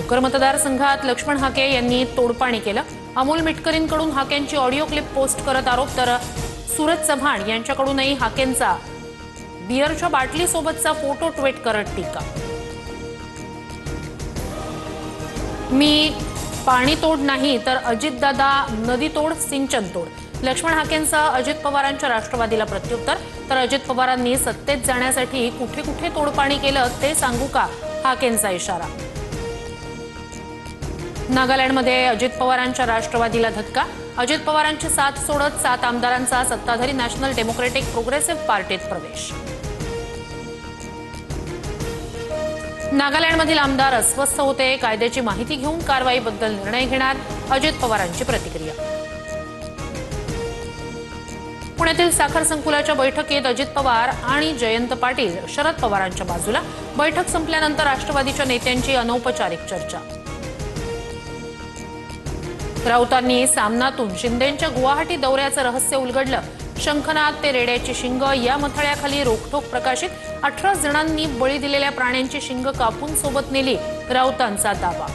भोकर मतदारसंघात लक्ष्मण हाके यांनी तोडपाणी केलं। अमोल मिटकरींकडून हाकेंची ऑडिओ क्लिप पोस्ट करत आरोप, तर सूरज चव्हाण यांच्याकडूनही हाकेंचा बिअरच्या बाटलीसोबतचा फोटो ट्विट करत टीका। मी पाणी तोड नाही तर अजितदादा नदी तोड, सिंचन तोड। लक्ष्मण हाकेंचा अजित पवारांच्या राष्ट्रवादीला प्रत्युत्तर, तर अजित पवारांनी सत्तेत जाण्यासाठी कुठे कुठे तोडपाणी केलं ते सांगू का, हाकेंचा इशारा। नागालँडमध्ये अजित पवारांच्या राष्ट्रवादीला धक्का। अजित पवारांची साथ सोडत 7 आमदारांचा सत्ताधारी नॅशनल डेमोक्रेटिक प्रोग्रेसिव्ह पार्टीत प्रवेश। नागालँडमधील आमदार अस्वस्थ होते, कायद्याची माहिती घेऊन कारवाईबद्दल निर्णय घेणार, अजित पवारांची प्रतिक्रिया। पुण्यातील साखर संकुलाच्या बैठकीत अजित पवार आणि जयंत पाटील शरद पवारांच्या बाजूला। बैठक संपल्यानंतर राष्ट्रवादीच्या नेत्यांची अनौपचारिक चर्चा। राऊतांनी सामनातून शिंदेंच्या गुवाहाटी दौऱ्याचं रहस्य उलगडलं। शंखनाद ते रेड्याची शिंग या मथळ्याखाली रोखठोक प्रकाशित। 18 जणांनी बळी दिलेल्या प्राण्यांची शिंग कापून सोबत नेली, राऊतांचा दावा।